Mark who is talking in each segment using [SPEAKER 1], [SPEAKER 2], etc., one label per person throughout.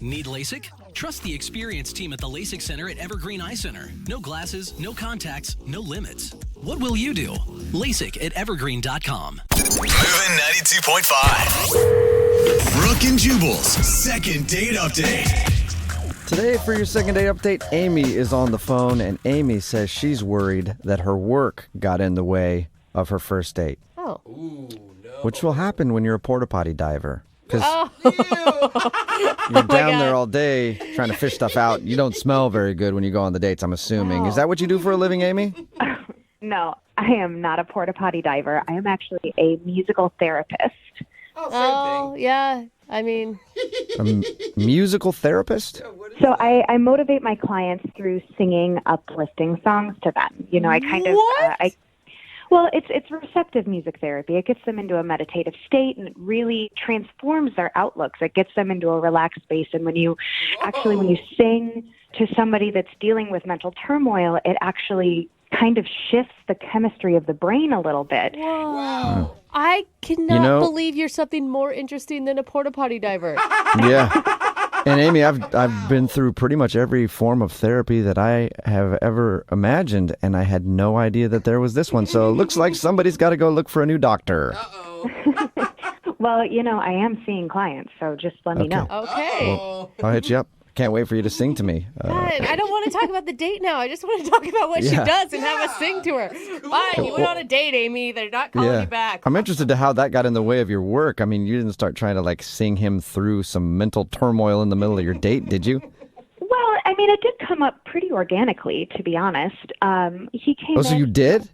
[SPEAKER 1] Need LASIK? Trust the experienced team at the LASIK Center at Evergreen Eye Center. No glasses, no contacts, no limits. What will you do? LASIK at evergreen.com.
[SPEAKER 2] Moving 92.5. Brooke and Jubal's second date update.
[SPEAKER 3] Today, for your second date update, Amy is on the phone, and Amy says she's worried that her work got in the way of her first date.
[SPEAKER 4] Oh.
[SPEAKER 5] Ooh, no.
[SPEAKER 3] Which will happen when you're a porta potty diver. Because
[SPEAKER 4] Oh.
[SPEAKER 3] you're down there all day trying to fish stuff out. You don't smell very good when you go on the dates, I'm assuming. Is that what you do for a living, Amy?
[SPEAKER 6] No, I am not a porta potty diver. I am actually a musical therapist.
[SPEAKER 5] Oh, same thing.
[SPEAKER 4] Yeah. I mean,
[SPEAKER 3] A musical therapist?
[SPEAKER 6] So I motivate my clients through singing uplifting songs to them. You know, I kind of, well, it's receptive music therapy. It gets them into a meditative state and it really transforms their outlooks. It gets them into a relaxed space. And when you sing to somebody that's dealing with mental turmoil, it actually kind of shifts the chemistry of the brain a little bit.
[SPEAKER 4] whoa. I cannot believe you're something more interesting than a porta potty diver.
[SPEAKER 3] Yeah. And Amy, I've been through pretty much every form of therapy that I have ever imagined, and I had no idea that there was this one. So it looks like somebody's got to go look for a new doctor.
[SPEAKER 5] Uh-oh.
[SPEAKER 6] Well, you know, I am seeing clients, so just let me know.
[SPEAKER 4] Okay.
[SPEAKER 3] I'll hit you up. Can't wait for you to sing to me.
[SPEAKER 4] God, I don't want to talk about the date now. I just want to talk about what she does and have us sing to her. Fine, you went on a date, Amy. They're not calling you back.
[SPEAKER 3] I'm interested to how that got in the way of your work. I mean, you didn't start trying to like sing him through some mental turmoil in the middle of your date, did you?
[SPEAKER 6] Well, I mean, it did come up pretty organically, to be honest. He came
[SPEAKER 3] Oh, so
[SPEAKER 6] in.
[SPEAKER 3] you did?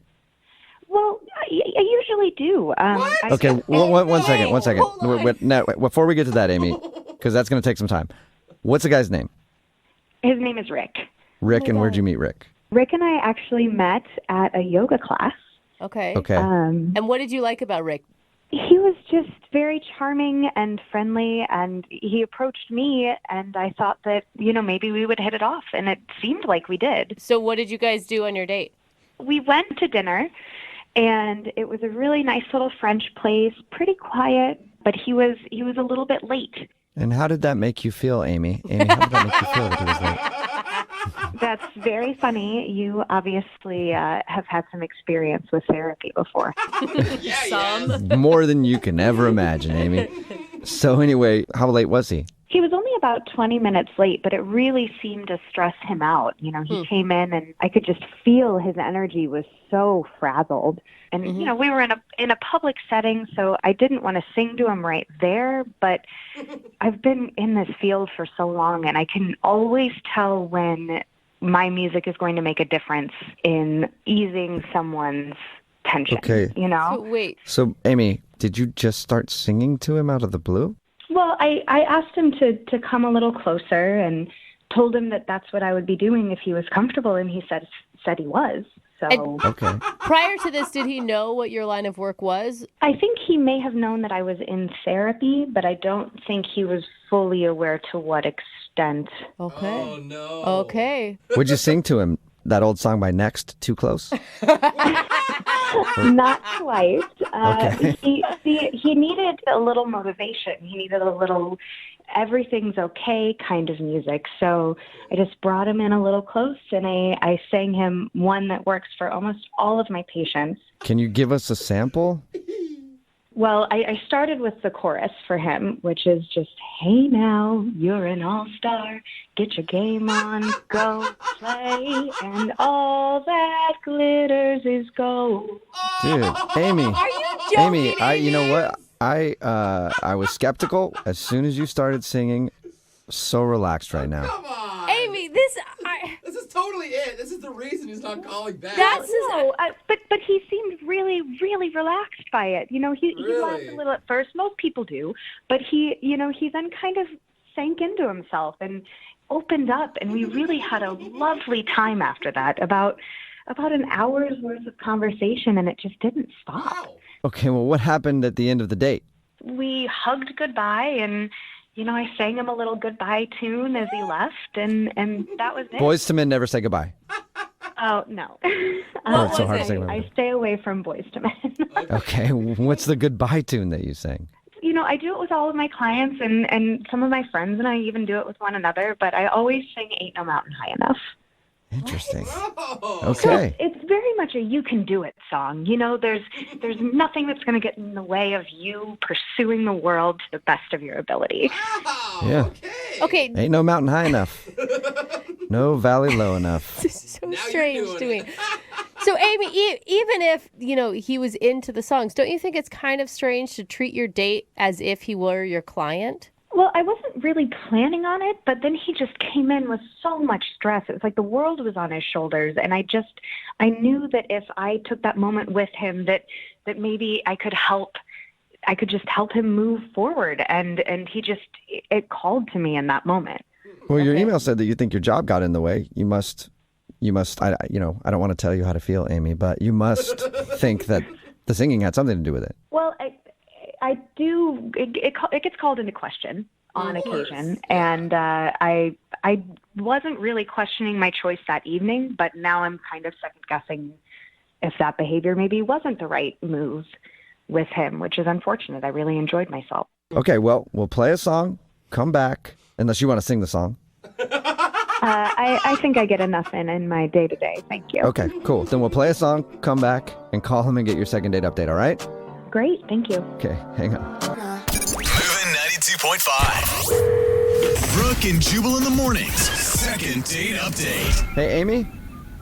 [SPEAKER 6] Well, I usually do.
[SPEAKER 5] What?
[SPEAKER 3] Okay, one second.
[SPEAKER 4] Hold on.
[SPEAKER 3] Now, before we get to that, Amy, because that's going to take some time. What's the guy's name?
[SPEAKER 6] His name is Rick.
[SPEAKER 3] Rick, and where'd you meet Rick?
[SPEAKER 6] Rick and I actually met at a yoga class.
[SPEAKER 4] Okay.
[SPEAKER 3] Okay.
[SPEAKER 4] And what did you like about Rick?
[SPEAKER 6] He was just very charming and friendly, and he approached me, and I thought that, you know, maybe we would hit it off, and it seemed like we did.
[SPEAKER 4] So what did you guys do on your date?
[SPEAKER 6] We went to dinner, and it was a really nice little French place, pretty quiet, but he was a little bit late.
[SPEAKER 3] And how did that make you feel, Amy? Amy, how did that make you feel that he was late?
[SPEAKER 6] That's very funny. You obviously have had some experience with therapy before.
[SPEAKER 4] Some.
[SPEAKER 3] More than you can ever imagine, Amy. So anyway, how late was he?
[SPEAKER 6] He was only about 20 minutes late, but it really seemed to stress him out. You know, he came in and I could just feel his energy was so frazzled. And, you know, we were in a public setting, so I didn't want to sing to him right there, but I've been in this field for so long, and I can always tell when my music is going to make a difference in easing someone's tension,
[SPEAKER 3] Okay.
[SPEAKER 6] you know?
[SPEAKER 4] So, wait.
[SPEAKER 3] So, Amy, did you just start singing to him out of the blue?
[SPEAKER 6] Well, I asked him to come a little closer and told him that that's what I would be doing if he was comfortable, and he said he was. So
[SPEAKER 3] Okay.
[SPEAKER 4] Prior to this, did he know what your line of work was?
[SPEAKER 6] I think he may have known that I was in therapy, but I don't think he was fully aware to what extent.
[SPEAKER 4] Okay.
[SPEAKER 5] Oh, no.
[SPEAKER 4] Okay.
[SPEAKER 3] Would you sing to him that old song by Next, Too Close?
[SPEAKER 6] Not quite.
[SPEAKER 3] Okay.
[SPEAKER 6] He needed a little motivation. He needed a little everything's okay kind of music. So I just brought him in a little close, and I sang him one that works for almost all of my patients.
[SPEAKER 3] Can you give us a sample?
[SPEAKER 6] Well, I started with the chorus for him, which is just, hey now, you're an all-star, get your game on, go play, and all that glitters is gold.
[SPEAKER 3] Dude, Amy.
[SPEAKER 4] Are you joking?
[SPEAKER 3] Amy, you know what? I was skeptical as soon as you started singing. So relaxed right now.
[SPEAKER 5] Come on.
[SPEAKER 4] Amy,
[SPEAKER 5] This is totally it. This is the reason he's not calling back.
[SPEAKER 6] But he seemed really, really relaxed by it. You know, he laughed a little at first. Most people do. But he then kind of sank into himself and opened up. And we really had a lovely time after that. About an hour's worth of conversation, and it just didn't stop.
[SPEAKER 5] Wow.
[SPEAKER 3] Okay, well, what happened at the end of the date?
[SPEAKER 6] We hugged goodbye, and I sang him a little goodbye tune as he left, and that was it.
[SPEAKER 3] Boys to Men Never Say Goodbye.
[SPEAKER 6] Oh, no.
[SPEAKER 3] Oh, it's so hard to say.
[SPEAKER 6] I stay away from Boys to Men.
[SPEAKER 3] Okay, what's the goodbye tune that you sang?
[SPEAKER 6] I do it with all of my clients and some of my friends, and I even do it with one another, but I always sing Ain't No Mountain High Enough.
[SPEAKER 3] Interesting.
[SPEAKER 5] Oh.
[SPEAKER 3] Okay.
[SPEAKER 6] It's very much a you can do it song. There's nothing that's going to get in the way of you pursuing the world to the best of your ability.
[SPEAKER 5] Wow.
[SPEAKER 3] Yeah.
[SPEAKER 4] Okay,
[SPEAKER 3] Ain't no mountain high enough. No valley low enough.
[SPEAKER 4] this is so
[SPEAKER 5] Now you're
[SPEAKER 4] strange
[SPEAKER 5] doing
[SPEAKER 4] to me.
[SPEAKER 5] it.
[SPEAKER 4] So, Amy, even if, he was into the songs, don't you think it's kind of strange to treat your date as if he were your client?
[SPEAKER 6] Well, I wasn't really planning on it, but then he just came in with so much stress. It was like the world was on his shoulders, and I knew that if I took that moment with him, that maybe I could just help him move forward, and it called to me in that moment.
[SPEAKER 3] Well, your email said that you think your job got in the way. You must. I don't want to tell you how to feel, Amy, but you must think that the singing had something to do with it.
[SPEAKER 6] Well, I do. It gets called into question on occasion, and I wasn't really questioning my choice that evening, but now I'm kind of second guessing if that behavior maybe wasn't the right move with him, which is unfortunate. I really enjoyed myself.
[SPEAKER 3] Okay, well, we'll play a song, come back, unless you want to sing the song.
[SPEAKER 6] I think I get enough in my day-to-day. Thank you.
[SPEAKER 3] Okay, cool. Then we'll play a song, come back, and call him and get your second date update, all right?
[SPEAKER 6] Great. Thank you.
[SPEAKER 3] Okay, hang on.
[SPEAKER 2] Moving 92.5. Brooke and Jubal in the mornings. Second date update.
[SPEAKER 3] Hey, Amy,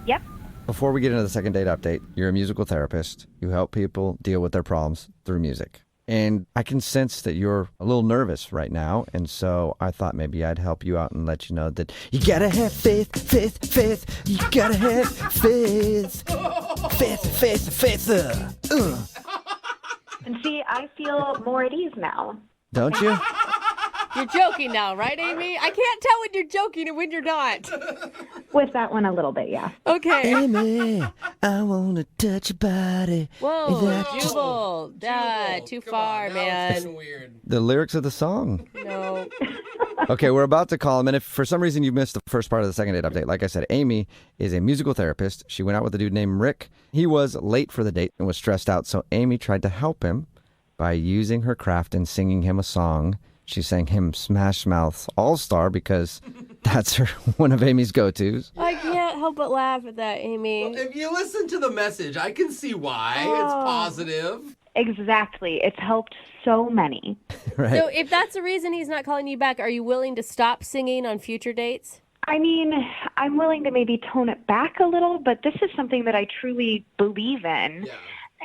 [SPEAKER 6] Yep.
[SPEAKER 3] before we get into the second date update, you're a musical therapist. You help people deal with their problems through music. And I can sense that you're a little nervous right now. And so I thought maybe I'd help you out and let you know that you gotta have faith. You gotta have faith. Faith.
[SPEAKER 6] And see, I feel more at ease now.
[SPEAKER 3] Don't you?
[SPEAKER 4] You're joking now, right, Amy? I can't tell when you're joking and when you're not.
[SPEAKER 6] With that one a little bit, yeah.
[SPEAKER 4] Okay.
[SPEAKER 3] Amy, I wanna touch your body.
[SPEAKER 4] Whoa, Jubal. Too
[SPEAKER 5] Come
[SPEAKER 4] far,
[SPEAKER 5] on, now it's getting
[SPEAKER 4] man.
[SPEAKER 5] weird.
[SPEAKER 3] The lyrics of the song.
[SPEAKER 4] No.
[SPEAKER 3] Okay, we're about to call him. And if for some reason you missed the first part of the second date update, like I said, Amy is a musical therapist. She went out with a dude named Rick. He was late for the date and was stressed out. So Amy tried to help him by using her craft and singing him a song. She sang him Smash Mouth's All-Star because that's one of Amy's go-tos.
[SPEAKER 4] I can't help but laugh at that, Amy.
[SPEAKER 5] Well, if you listen to the message, I can see why. It's positive.
[SPEAKER 6] Exactly. It's helped so many.
[SPEAKER 3] Right?
[SPEAKER 4] So if that's the reason he's not calling you back, are you willing to stop singing on future dates?
[SPEAKER 6] I mean, I'm willing to maybe tone it back a little, but this is something that I truly believe in.
[SPEAKER 5] Yeah.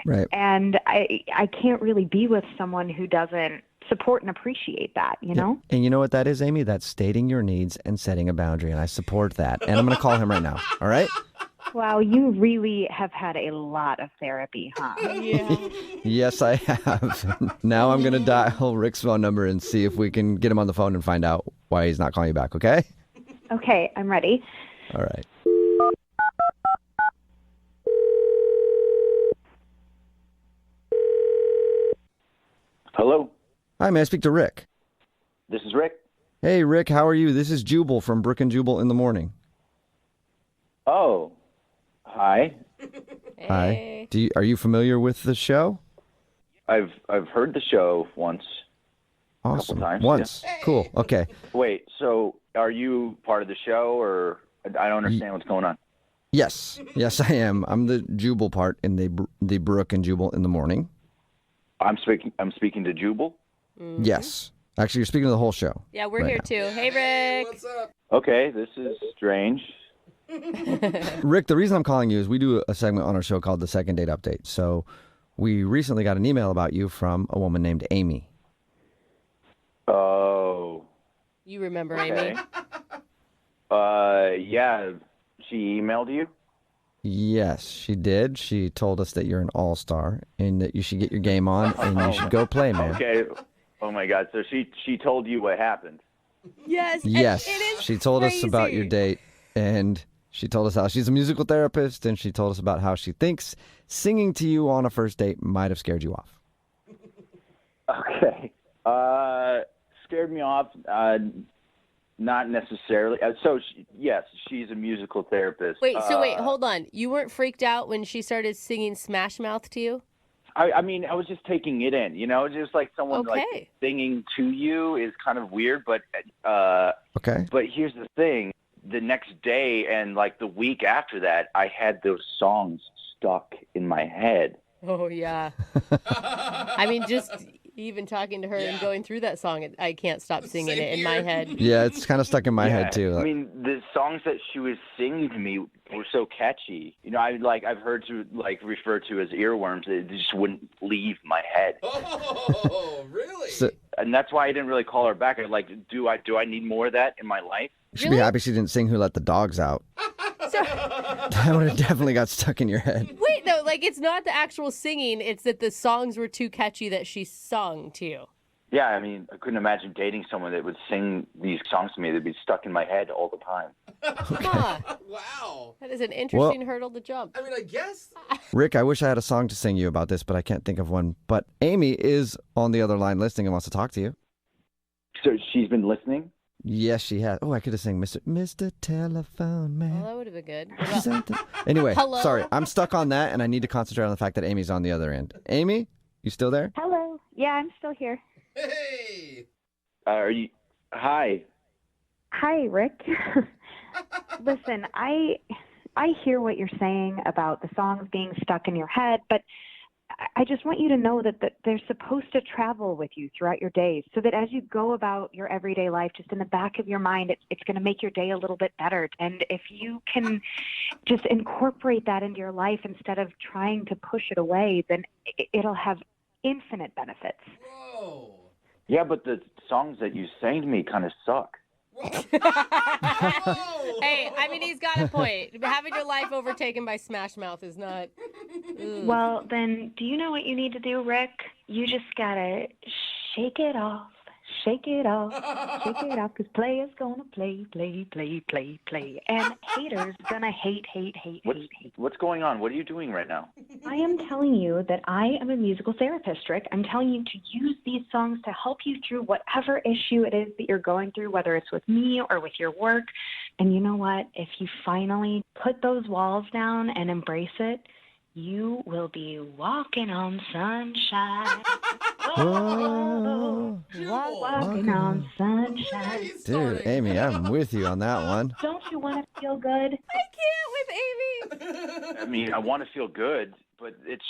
[SPEAKER 3] Right.
[SPEAKER 6] And I can't really be with someone who doesn't support and appreciate that, you know?
[SPEAKER 3] And you know what that is, Amy? That's stating your needs and setting a boundary, and I support that. And I'm going to call him right now, all right?
[SPEAKER 6] Wow, you really have had a lot of therapy, huh?
[SPEAKER 4] Yeah.
[SPEAKER 3] Yes, I have. Now I'm going to dial Rick's phone number and see if we can get him on the phone and find out why he's not calling you back, okay?
[SPEAKER 6] Okay, I'm ready.
[SPEAKER 3] All right.
[SPEAKER 7] Hello,
[SPEAKER 3] Hi, may I speak to Rick?
[SPEAKER 7] this is Rick.
[SPEAKER 3] Hey, Rick, how are you? This is Jubal from Brooke and Jubal in the Morning.
[SPEAKER 7] Oh, hi.
[SPEAKER 3] Hi. Are you familiar with the show?
[SPEAKER 7] I've heard the show once.
[SPEAKER 3] Awesome.
[SPEAKER 7] times,
[SPEAKER 3] Once. Cool. Okay.
[SPEAKER 7] Wait, so are you part of the show, or I don't understand what's going on?
[SPEAKER 3] Yes. Yes, I am. I'm the Jubal part in the Brooke and Jubal in the Morning.
[SPEAKER 7] I'm speaking to Jubal.
[SPEAKER 3] Yes. Actually, you're speaking to the whole show.
[SPEAKER 4] Yeah, we're
[SPEAKER 3] right
[SPEAKER 4] here
[SPEAKER 3] now.
[SPEAKER 4] too. Hey,
[SPEAKER 5] Hey,
[SPEAKER 4] Rick.
[SPEAKER 5] what's up?
[SPEAKER 7] Okay, this is strange.
[SPEAKER 3] Rick, the reason I'm calling you is we do a segment on our show called the Second Date Update. So we recently got an email about you from a woman named Amy.
[SPEAKER 7] Oh,
[SPEAKER 4] You remember
[SPEAKER 7] okay.
[SPEAKER 4] Amy?
[SPEAKER 7] Yeah, she emailed you.
[SPEAKER 3] Yes, she did. She told us that you're an all-star and that you should get your game on and you should go play, man.
[SPEAKER 7] Okay. Oh my God. So she told you what happened.
[SPEAKER 4] Yes. and
[SPEAKER 3] Yes,
[SPEAKER 4] It is
[SPEAKER 3] she told us about your
[SPEAKER 4] crazy.
[SPEAKER 3] date, and she told us how she's a musical therapist, and she told us about how she thinks singing to you on a first date might have scared you off.
[SPEAKER 7] Okay. Scared me off. Not necessarily. Yes, she's a musical therapist.
[SPEAKER 4] Wait, hold on. You weren't freaked out when she started singing Smash Mouth to you?
[SPEAKER 7] I mean, I was just taking it in, just like someone like
[SPEAKER 4] Okay.
[SPEAKER 7] singing to you is kind of weird, but
[SPEAKER 3] Okay.
[SPEAKER 7] but here's the thing: the next day and like the week after that, I had those songs stuck in my head.
[SPEAKER 4] Oh, yeah. I mean, just even talking to her and
[SPEAKER 5] Yeah.
[SPEAKER 4] going through that song, I can't stop singing
[SPEAKER 5] Same
[SPEAKER 4] it in my
[SPEAKER 5] here.
[SPEAKER 4] head.
[SPEAKER 3] Yeah, it's kind of stuck in my
[SPEAKER 7] Yeah,
[SPEAKER 3] head too.
[SPEAKER 7] I mean, the songs that she was singing to me were so catchy. I've heard to refer to as earworms. It just wouldn't leave my head.
[SPEAKER 5] Oh, really?
[SPEAKER 3] So,
[SPEAKER 7] And that's why I didn't really call her back. I like, do I need more of that in my life?
[SPEAKER 3] you should be happy she didn't sing "Who Let the Dogs Out."
[SPEAKER 4] So,
[SPEAKER 3] That would have definitely got stuck in your head.
[SPEAKER 4] wait, no, like it's not the actual singing, it's that the songs were too catchy that she sung to.
[SPEAKER 7] Yeah, I mean, I couldn't imagine dating someone that would sing these songs to me. They'd be stuck in my head all the time.
[SPEAKER 4] Huh.
[SPEAKER 5] Wow.
[SPEAKER 4] That is an interesting hurdle to jump.
[SPEAKER 5] I mean, I guess.
[SPEAKER 3] Rick, I wish I had a song to sing you about this, but I can't think of one. But Amy is on the other line listening and wants to talk to you.
[SPEAKER 7] So she's been listening?
[SPEAKER 3] Yes, she has. Oh, I could have sang Mr. Telephone Man.
[SPEAKER 4] Well, that would have been good. What about-
[SPEAKER 3] Something. Anyway,
[SPEAKER 4] Hello?
[SPEAKER 3] sorry. I'm stuck on that, and I need to concentrate on the fact that Amy's on the other end. Amy, you still there?
[SPEAKER 6] Hello. Yeah, I'm still here.
[SPEAKER 5] Hey.
[SPEAKER 7] Are you? Hi.
[SPEAKER 6] Hi, Rick. Listen, I hear what you're saying about the songs being stuck in your head, but I just want you to know that they're supposed to travel with you throughout your days so that as you go about your everyday life, just in the back of your mind, it's going to make your day a little bit better. And if you can just incorporate that into your life instead of trying to push it away, then it'll have infinite benefits.
[SPEAKER 5] Whoa.
[SPEAKER 7] Yeah, but the songs that you sang to me kind of suck.
[SPEAKER 5] Whoa.
[SPEAKER 4] Hey, I mean, he's got a point. Having your life overtaken by Smash Mouth is not.
[SPEAKER 6] Well, then, do you know what you need to do, Rick? You just gotta shake it off. Shake it off, shake it off, 'cause players gonna play, play, play, play, play. And haters gonna hate, hate, hate, hate, hate.
[SPEAKER 7] What's going on? What are you doing right now?
[SPEAKER 6] I am telling you that I am a musical therapist, Rick. I'm telling you to use these songs to help you through whatever issue it is that you're going through, whether it's with me or with your work. And you know what? If you finally put those walls down and embrace it, you will be walking on sunshine.
[SPEAKER 3] Whoa.
[SPEAKER 6] Walking on sunshine.
[SPEAKER 5] He's
[SPEAKER 3] Dude,
[SPEAKER 5] starting.
[SPEAKER 3] Amy, I'm with you on that one.
[SPEAKER 6] Don't you want to feel good?
[SPEAKER 4] I can't with Amy.
[SPEAKER 7] I mean, I want to feel good, but it's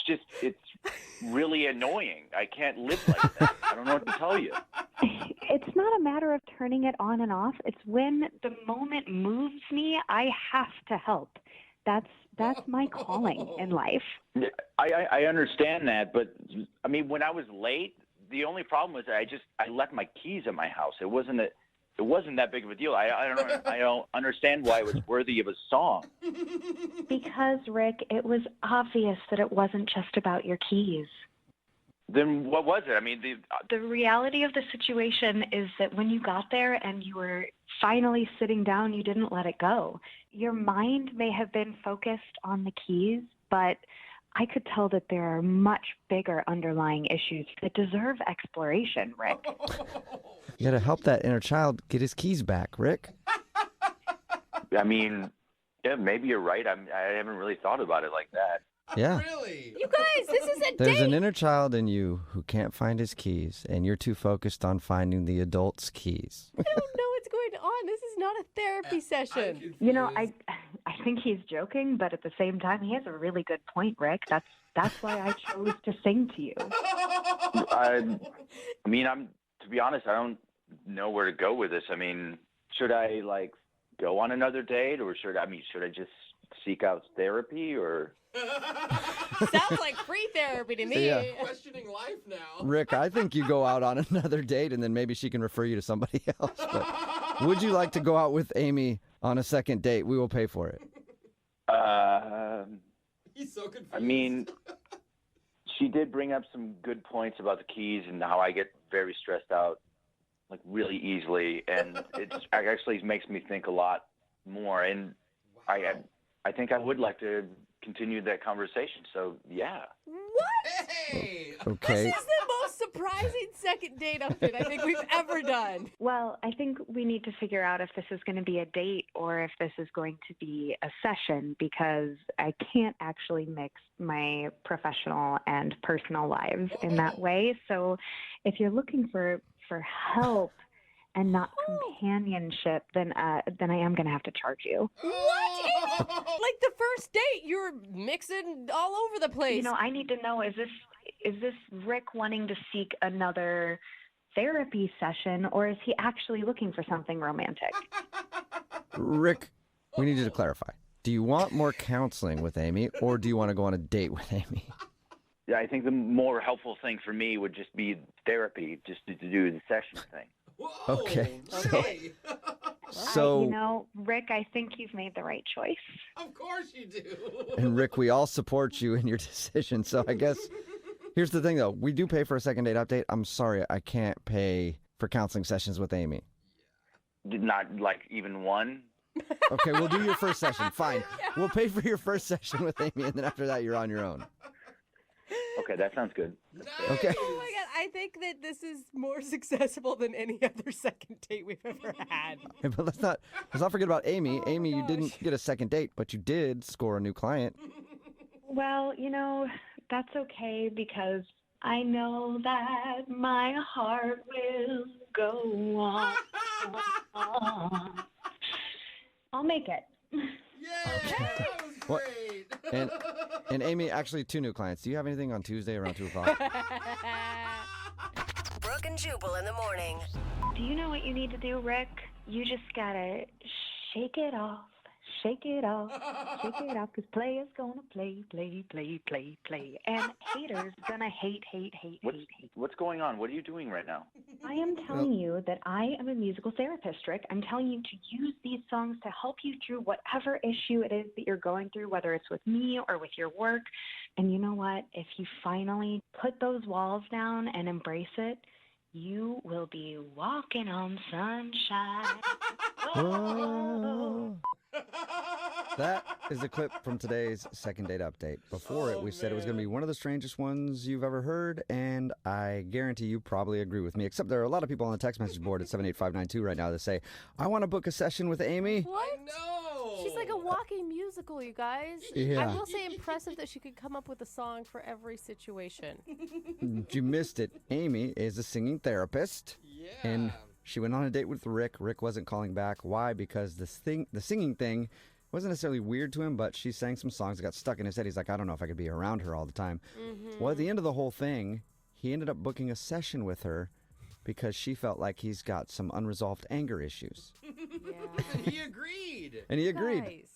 [SPEAKER 7] really annoying. I can't live like that. I don't know what to tell you.
[SPEAKER 6] It's not a matter of turning it on and off. It's when the moment moves me, I have to help. That's my calling in life.
[SPEAKER 7] I understand that, but I mean, when I was late, the only problem was I left my keys at my house. It wasn't that big of a deal. I don't understand why it was worthy of a song.
[SPEAKER 6] Because, Rick, it was obvious that it wasn't just about your keys.
[SPEAKER 7] Then what was it? I mean,
[SPEAKER 6] The reality of the situation is that when you got there and you were finally sitting down, you didn't let it go. Your mind may have been focused on the keys, but I could tell that there are much bigger underlying issues that deserve exploration, Rick.
[SPEAKER 3] You gotta help that inner child get his keys back, Rick.
[SPEAKER 7] I mean, yeah, maybe you're right. I haven't really thought about it like that.
[SPEAKER 3] Yeah.
[SPEAKER 5] Really?
[SPEAKER 4] You guys, this is a
[SPEAKER 3] There's
[SPEAKER 4] date.
[SPEAKER 3] an inner child in you who can't find his keys, and you're too focused on finding the adult's keys.
[SPEAKER 4] I don't know what's going on. This is not a therapy session.
[SPEAKER 6] You know, I think he's joking, but at the same time, he has a really good point, Rick. That's why I chose to sing to you.
[SPEAKER 7] I mean, to be honest, I don't know where to go with this. I mean, should I go on another date, or should I just seek out therapy, or?
[SPEAKER 4] Sounds like free therapy to me.
[SPEAKER 3] Yeah.
[SPEAKER 5] Questioning life now.
[SPEAKER 3] Rick, I think you go out on another date, and then maybe she can refer you to somebody else. But would you like to go out with Amy on a second date? We will pay for it.
[SPEAKER 5] He's so confused.
[SPEAKER 7] I mean, she did bring up some good points about the keys and how I get very stressed out, really easily, and it actually makes me think a lot more. And I think I would like to continue that conversation. So yeah.
[SPEAKER 4] What?
[SPEAKER 5] Hey.
[SPEAKER 3] Okay.
[SPEAKER 4] This is the most surprising second date update I think we've ever done.
[SPEAKER 6] Well, I think we need to figure out if this is going to be a date or if this is going to be a session, because I can't actually mix my professional and personal lives in that way. So if you're looking for help and not companionship, then I am going to have to charge you.
[SPEAKER 4] What? Like the first date, you were mixing all over the place.
[SPEAKER 6] You know, I need to know, is this Rick wanting to seek another therapy session, or is he actually looking for something romantic?
[SPEAKER 3] Rick, we need you to clarify. Do you want more counseling with Amy, or do you want to go on a date with Amy?
[SPEAKER 7] Yeah, I think the more helpful thing for me would just be therapy, just to do the session thing.
[SPEAKER 5] Whoa,
[SPEAKER 3] Okay.
[SPEAKER 5] So,
[SPEAKER 6] You know, Rick, I think you've made the right choice.
[SPEAKER 5] of course you do.
[SPEAKER 3] And Rick, we all support you in your decision. So I guess here's the thing, though. We do pay for a second date update. I'm sorry, I can't pay for counseling sessions with Amy.
[SPEAKER 7] Not like even one.
[SPEAKER 3] Okay, we'll do your first session. Fine. We'll pay for your first session with Amy, and then after that, you're on your own.
[SPEAKER 7] Okay, that sounds good.
[SPEAKER 3] Okay.
[SPEAKER 4] Oh my God, I think that this is more successful than any other second date we've ever had.
[SPEAKER 3] But let's not forget about Amy. Amy, you didn't get a second date, but you did score a new client.
[SPEAKER 6] Well, you know, that's okay, because I know that my heart will go on. I'll make it.
[SPEAKER 5] Yeah, that was
[SPEAKER 3] What?
[SPEAKER 5] great.
[SPEAKER 3] And Amy, actually 2 new clients. Do you have anything on Tuesday around 2 o'clock?
[SPEAKER 8] Brooke and Jubal in the morning.
[SPEAKER 6] Do you know what you need to do, Rick? You just gotta shake it off. Shake it off, because players gonna play. And haters gonna hate.
[SPEAKER 7] What's going on? What are you doing right now?
[SPEAKER 6] I am telling you that I am a musical therapist, Rick. I'm telling you to use these songs to help you through whatever issue it is that you're going through, whether it's with me or with your work. And you know what? If you finally put those walls down and embrace it, you will be walking on sunshine.
[SPEAKER 3] Whoa. That is a clip from today's second date update. Before it, we said it was going to be one of the strangest ones you've ever heard, and I guarantee you probably agree with me, except there are a lot of people on the text message board at 78592 right now that say, I want to book a session with Amy.
[SPEAKER 4] What?
[SPEAKER 5] No.
[SPEAKER 4] She's like a walking musical, you guys.
[SPEAKER 3] Yeah.
[SPEAKER 4] I will say impressive that she could come up with a song for every situation.
[SPEAKER 3] You missed it. Amy is a singing therapist.
[SPEAKER 5] Yeah.
[SPEAKER 3] And she went on a date with Rick. Rick wasn't calling back. Why? Because the singing thing wasn't necessarily weird to him, but she sang some songs that got stuck in his head. He's like, I don't know if I could be around her all the time. Well, at the end of the whole thing, he ended up booking a session with her because she felt like he's got some unresolved anger issues.
[SPEAKER 4] Yeah.
[SPEAKER 5] He agreed.
[SPEAKER 3] And he agreed.
[SPEAKER 4] Guys,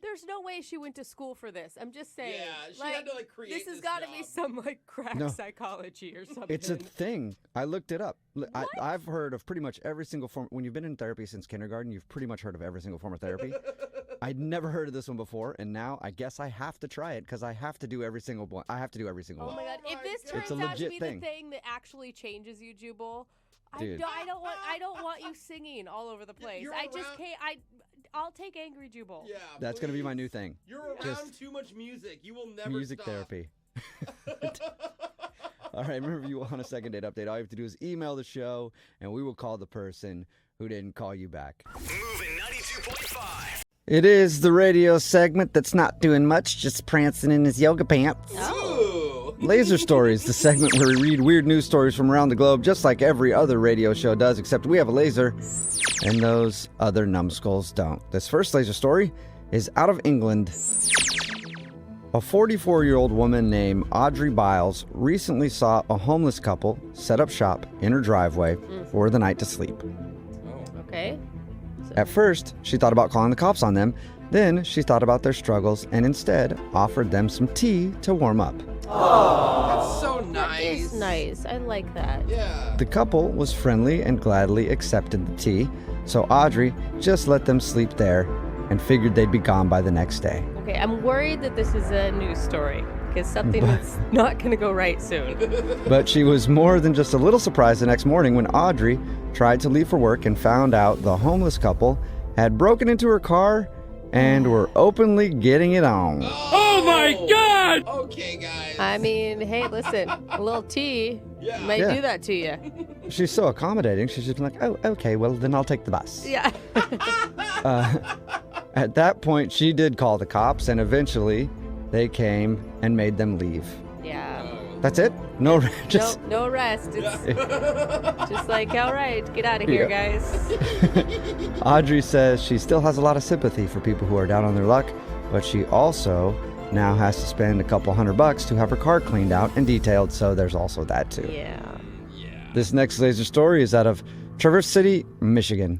[SPEAKER 4] there's no way she went to school for this. I'm just saying.
[SPEAKER 5] Yeah, she had to create
[SPEAKER 4] this has
[SPEAKER 5] this
[SPEAKER 4] got to be
[SPEAKER 5] job.
[SPEAKER 4] some crack
[SPEAKER 3] No.
[SPEAKER 4] psychology or something.
[SPEAKER 3] It's a thing. I looked it up. I've heard of pretty much every single form. When you've been in therapy since kindergarten, you've pretty much heard of every single form of therapy. I'd never heard of this one before, and now I guess I have to try it because I have to do every single one. I have to do every single
[SPEAKER 4] Oh
[SPEAKER 3] one.
[SPEAKER 4] my God! If this
[SPEAKER 5] God.
[SPEAKER 3] It's
[SPEAKER 4] turns
[SPEAKER 3] a
[SPEAKER 4] out to
[SPEAKER 3] legit
[SPEAKER 4] be
[SPEAKER 3] thing.
[SPEAKER 4] the thing that actually changes you, Jubal,
[SPEAKER 3] Dude.
[SPEAKER 4] I don't want you singing all over the place.
[SPEAKER 5] You're
[SPEAKER 4] I just
[SPEAKER 5] around-
[SPEAKER 4] can't. I'll take Angry Jubal.
[SPEAKER 5] Yeah.
[SPEAKER 3] That's going to be my
[SPEAKER 5] please.
[SPEAKER 3] new thing.
[SPEAKER 5] You're around
[SPEAKER 3] Just
[SPEAKER 5] too much music. You will never
[SPEAKER 3] Music
[SPEAKER 5] stop.
[SPEAKER 3] therapy. All right, remember, if you want a second date update, all you have to do is email the show, and we will call the person who didn't call you back.
[SPEAKER 2] Moving 92.5.
[SPEAKER 3] It is the radio segment that's not doing much, just prancing in his yoga pants.
[SPEAKER 5] Ooh.
[SPEAKER 3] Laser Stories, the segment where we read weird news stories from around the globe, just like every other radio show does, except we have a laser, and those other numbskulls don't. This first laser story is out of England. A 44-year-old woman named Audrey Biles recently saw a homeless couple set up shop in her driveway for the night to sleep.
[SPEAKER 4] Okay.
[SPEAKER 3] At first, she thought about calling the cops on them. Then she thought about their struggles and instead offered them some tea to warm up.
[SPEAKER 5] That's so nice.
[SPEAKER 4] It's nice. I like that.
[SPEAKER 5] Yeah.
[SPEAKER 3] The couple was friendly and gladly accepted the tea, so Audrey just let them sleep there and figured they'd be gone by the next day.
[SPEAKER 4] Okay, I'm worried that this is a news story because something is not going to go right soon.
[SPEAKER 3] But she was more than just a little surprised the next morning when Audrey tried to leave for work and found out the homeless couple had broken into her car and were openly getting it on.
[SPEAKER 5] Oh my God!
[SPEAKER 3] it!
[SPEAKER 5] Okay, guys.
[SPEAKER 4] I mean, hey, listen, a little tea might
[SPEAKER 3] Yeah.
[SPEAKER 4] do that to you.
[SPEAKER 3] She's so accommodating. She's just been like, oh, okay, well, then I'll take the bus.
[SPEAKER 4] Yeah.
[SPEAKER 3] At that point, she did call the cops, and eventually they came and made them leave.
[SPEAKER 4] Yeah.
[SPEAKER 3] That's it? No, just...
[SPEAKER 4] No rest. It's just like, all right, get out of here, guys.
[SPEAKER 3] Audrey says she still has a lot of sympathy for people who are down on their luck, but she also now has to spend a couple $100 to have her car cleaned out and detailed, so there's also that too.
[SPEAKER 4] Yeah.
[SPEAKER 3] This next laser story is out of Traverse City, Michigan.